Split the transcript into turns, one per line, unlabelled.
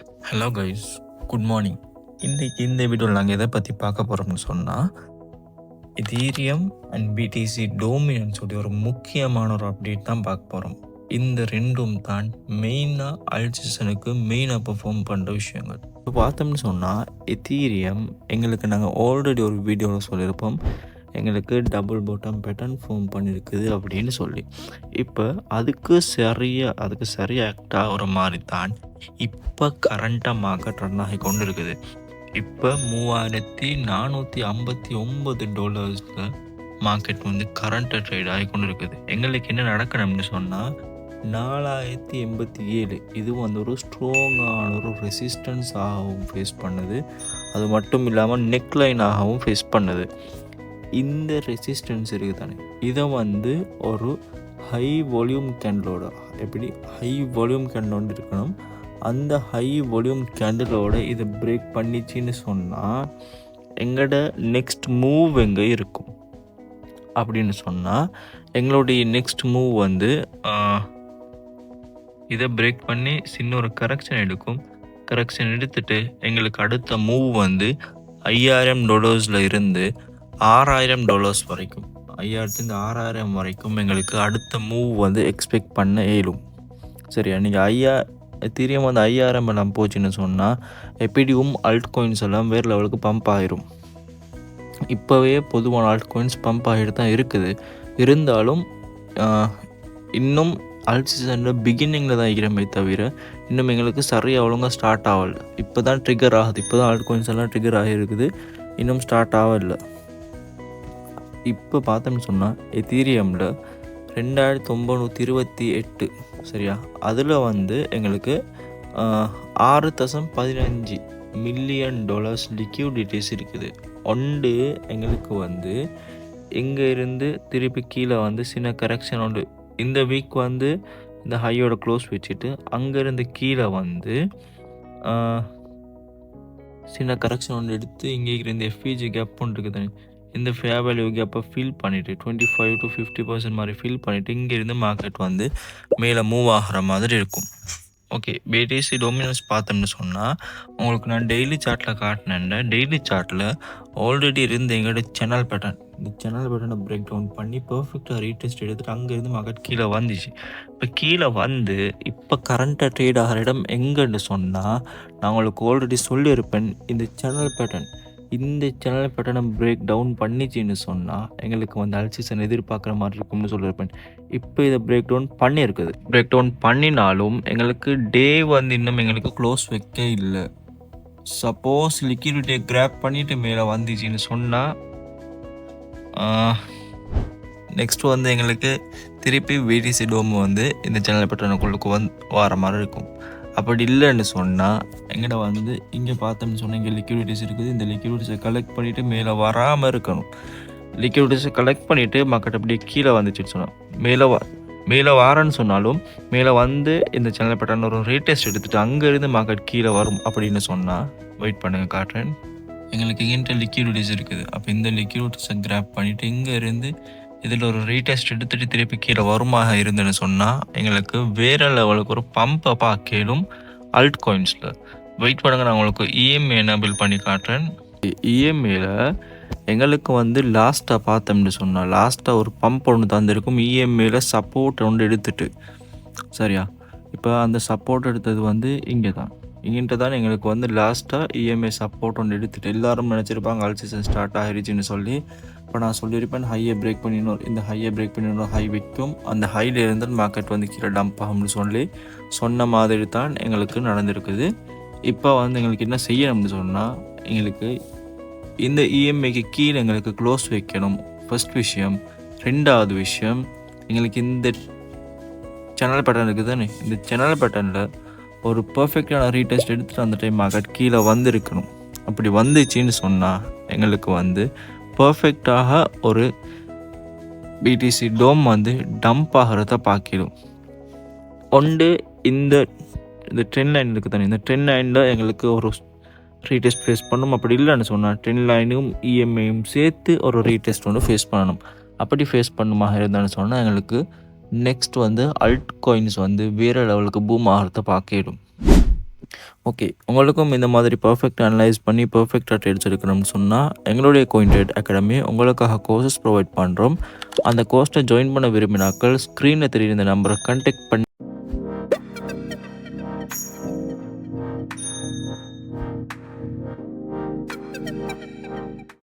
Hello guys, good morning. இன்றைக்கி இந்த வீடியோவில் நாங்கள் எதை பற்றி பார்க்க போகிறோம்னு சொன்னால், எதீரியம் அண்ட் பிடிசி டோமினன்னு சொல்லி ஒரு முக்கியமான ஒரு அப்டேட் தான் பார்க்க போகிறோம். இந்த ரெண்டும் தான் மெயினாக அல்சீசனுக்கு மெயினாக பெர்ஃபார்ம் பண்ணுற விஷயங்கள். இப்போ பார்த்தோம்னு சொன்னால், எதீரியம் எங்களுக்கு நாங்கள் ஆல்ரெடி ஒரு வீடியோவில் சொல்லியிருப்போம், எங்களுக்கு டபுள் பாட்டம் பேட்டர்ன் ஃபார்ம் பண்ணியிருக்குது அப்படின்னு சொல்லி. இப்போ அதுக்கு சரியாக ஆக்ட் ஆகிற மாதிரி தான் இப்போ கரண்ட்டாக மார்க்கெட் ரன் ஆகி கொண்டு இருக்குது. இப்போ $3459 மார்க்கெட் வந்து கரண்ட்டாக ட்ரேட் ஆகி கொண்டு இருக்குது. எங்களுக்கு என்ன நடக்கணும்னு சொன்னால், 4087 இது வந்து ஒரு ஸ்ட்ராங்கான ஒரு ரெசிஸ்டன்ஸ் ஆகவும் ஃபேஸ் பண்ணுது. அது மட்டும் இல்லாமல் நெக்லைனாகவும் ஃபேஸ் பண்ணுது. இந்த ரெசிஸ்டன்ஸ் இருக்குது தானே, இதை வந்து ஒரு ஹை வால்யூம் கேண்டலோட, எப்படி ஹை வால்யூம் கேண்டல் இருக்கணும், அந்த ஹை வால்யூம் கேண்டலோட இதை பிரேக் பண்ணிச்சின்னு சொன்னால் எங்களோட நெக்ஸ்ட் மூவ் எங்கே இருக்கும் அப்படின்னு சொன்னால், எங்களுடைய நெக்ஸ்ட் மூவ் வந்து இதை பிரேக் பண்ணி சின்ன ஒரு கரெக்ஷன் எடுக்கும். கரெக்ஷன் எடுத்துட்டு எங்களுக்கு அடுத்த மூவ் வந்து $5000 இருந்து $6000 வரைக்கும், 5000 $6000 வரைக்கும் எங்களுக்கு அடுத்த மூவ் வந்து எக்ஸ்பெக்ட் பண்ண இயலும். சரியா, நீங்கள் எதீரியம் வந்து 5000 எல்லாம் போச்சுன்னு சொன்னால் எப்படியும் அல்ட் காயின்ஸ் எல்லாம் வேறு லெவலுக்கு பம்ப் ஆகிரும். இப்போவே பொதுவான அல்ட் காயின்ஸ் பம்ப் ஆகிட்டு தான் இருக்குது. இருந்தாலும் இன்னும் அல்ட் சீசனில் பிகினிங்கில் தான் இருக்கிறமே தவிர இன்னும் எங்களுக்கு சரியாக ஒழுங்காக ஸ்டார்ட் ஆகலை. இப்போ தான் ட்ரிகர் ஆகுது. இப்போ தான் அல்ட் காயின்ஸ் எல்லாம் ட்ரிகர் ஆகிருக்குது, இன்னும் ஸ்டார்ட் ஆகலை. இப்போ பார்த்தோம்னு சொன்னால் எதீரியமில் 2928 சரியா, அதில் வந்து எங்களுக்கு $6.15 மில்லியன் லிக்யூடிட்டிஸ் இருக்குது. ஒன்று எங்களுக்கு வந்து இங்கே இருந்து திருப்பி கீழே வந்து சின்ன கரெக்ஷன் உண்டு. இந்த வீக் வந்து இந்த ஹையோட க்ளோஸ் வச்சுட்டு அங்கேருந்து கீழே வந்து சின்ன கரெக்ஷன் ஒன்று எடுத்து இங்கே இந்த எஃப்இஜி கேப் ஒன்று இருக்குது. இந்த ஃபேர் வேல்யூ கேப்பை ஃபில் பண்ணிவிட்டு 25 to 50% மாதிரி ஃபில் பண்ணிவிட்டு இங்கேருந்து மார்க்கெட் வந்து மேலே மூவ் ஆகிற மாதிரி இருக்கும். ஓகே, பிடிசி டோமினன்ஸ் பார்த்தோம்னு சொன்னால் உங்களுக்கு நான் டெய்லி சார்ட்டில் காட்டினேன். டெய்லி சார்ட்டில் ஆல்ரெடி இருந்து எங்களோட சேனல் பேட்டர்ன், இந்த சேனல் பேட்டர்னை பிரேக் டவுன் பண்ணி பர்ஃபெக்டாக ரீடெஸ்ட் எடுத்துகிட்டு அங்கேருந்து மார்க்கெட் கீழே வந்துச்சு. இப்போ கீழே வந்து இப்போ கரண்ட்டாக ட்ரேட் ஆகிற இடம் எங்கன்னு சொன்னால், நான் உங்களுக்கு ஆல்ரெடி சொல்லியிருப்பேன், இந்த சேனல் பேட்டர்னை பிரேக் டவுன் பண்ணிச்சின்னு சொன்னால் எங்களுக்கு வந்து அல்சீசன் எதிர்பார்க்குற மாதிரி இருக்கும்னு சொல்லியிருப்பேன். இப்போ இதை பிரேக் டவுன் பண்ணியிருக்குது. பிரேக் டவுன் பண்ணினாலும் எங்களுக்கு டே வந்து இன்னும் எங்களுக்கு க்ளோஸ் வைக்க இல்லை. சப்போஸ் லிக்விடிட்டியை கிராப் பண்ணிவிட்டு மேலே வந்துச்சின்னு சொன்னால் நெக்ஸ்ட் வந்து எங்களுக்கு திருப்பி பிடிசி டோம் வந்து இந்த சேனல் பேட்டர்னுக்குள்ளுக்கு வர மாதிரி இருக்கும். அப்படி இல்லைன்னு சொன்னால் எங்கிட்ட வந்து இங்கே பார்த்தோம்னு சொன்னால் இங்கே லிக்விடிட்டிஸ் இருக்குது. இந்த லிக்விடிட்டிஸை கலெக்ட் பண்ணிவிட்டு மேலே வராமல் இருக்கணும். லிக்விடிட்டிஸை கலெக்ட் பண்ணிவிட்டு மார்க்கெட் அப்படியே கீழே வந்துச்சுன்னு சொன்னால் மேலே வாரன்னு சொன்னாலும் மேலே வந்து இந்த சேனல் பேட்டர்ன் ஒரு ரீடெஸ்ட் எடுத்துகிட்டு அங்கேருந்து மார்க்கெட் கீழே வரும் அப்படின்னு சொன்னால் வெயிட் பண்ணுங்கள், காட்டுறேன். எங்களுக்கு இங்கிட்ட லிக்விடிட்டிஸ் இருக்குது. அப்போ இந்த லிக்விடிட்டிஸை கிராப் பண்ணிவிட்டு இங்கே இருந்து இதில் ஒரு ரீடெஸ்ட் எடுத்துகிட்டு திருப்பி கீழே வருமாக இருந்துன்னு சொன்னால் எங்களுக்கு வேறு லெவலுக்கு ஒரு பம்பை பார்க்கலும் அல்ட் காயின்ஸில். வெயிட் பண்ணுங்கள், நான் உங்களுக்கு இஎம்ஐ எனேபிள் பண்ணி காட்டுறேன். இஎம்ஐயில் எங்களுக்கு வந்து லாஸ்ட்டாக பார்த்தோம்னு சொன்னால் லாஸ்ட்டாக ஒரு பம்ப் ஒன்று தந்திருக்கும். இஎம்ஐயில் சப்போர்ட் ஒன்று எடுத்துட்டு சரியா, இப்போ அந்த சப்போர்ட் எடுத்தது வந்து இங்கே தான், இங்கிட்ட தான் எங்களுக்கு வந்து லாஸ்ட்டாக இஎம்ஐ சப்போர்ட் ஒன்று எடுத்துட்டு எல்லாரும் நினச்சிருப்பாங்க அல்சீசன் ஸ்டார்ட் ஆகிருச்சுன்னு சொல்லி. இப்போ நான் சொல்லியிருப்பேன் ஹையை பிரேக் பண்ணிடணும், இந்த ஹையை பிரேக் பண்ணிடணும், ஹை வைக்கும், அந்த ஹையில் இருந்தால் மார்க்கெட் வந்து கீழே டம்ப் ஆகும்னு சொல்லி சொன்ன மாதிரி தான் எங்களுக்கு நடந்திருக்குது. இப்போ வந்து எங்களுக்கு என்ன செய்யணும்னு சொன்னால், எங்களுக்கு இந்த இஎம்ஐக்கு கீழே எங்களுக்கு க்ளோஸ் வைக்கணும், ஃபர்ஸ்ட் விஷயம். ரெண்டாவது விஷயம், எங்களுக்கு இந்த சேனல் பேட்டர்ன் இருக்குது தானே, இந்த சேனல் பேட்டர்னில் ஒரு பர்ஃபெக்டான ரீடெஸ்ட் எடுத்துகிட்டு அந்த டைம் மார்க்கெட் கீழே வந்துருக்கணும். அப்படி வந்துச்சின்னு சொன்னால் எங்களுக்கு வந்து பர்ஃபெக்டாக ஒரு பிடிசி டோம் வந்து டம்ப் ஆகிறத பார்க்கிடும். ஒன்று இந்த ட்ரெண்ட் லைன் இருக்குது தானே, இந்த ட்ரெண்ட் லைனில் எங்களுக்கு ஒரு ரீடெஸ்ட் ஃபேஸ் பண்ணணும். அப்படி இல்லைன்னு சொன்னால் ட்ரெண்ட் லைனும் இஎம்ஐயும் சேர்த்து ஒரு ரீடெஸ்ட் ஒன்று ஃபேஸ் பண்ணணும். அப்படி ஃபேஸ் பண்ணுமாக இருந்தான்னு சொன்னால் எங்களுக்கு நெக்ஸ்ட் வந்து அல்ட் காயின்ஸ் வந்து வேறு லெவலுக்கு பூம் ஆகிறத பார்க்கிடும். ஓகே, உங்களுக்கும் இந்த மாதிரி பெர்ஃபெக்ட் அனலைஸ் பண்ணி பெர்ஃபெக்ட்டாக ட்ரேட்ஸ் எடுக்கணும்னு சொன்னால் எங்களுடைய கோயின் ட்ரேட் அகாடமி உங்களுக்காக கோர்சஸ் ப்ரொவைட் பண்ணுறோம். அந்த கோர்ஸை ஜாயின் பண்ண விரும்பினாக்கள் ஸ்க்ரீனில் தெரியுற இந்த நம்பரை கான்டாக்ட் பண்ணி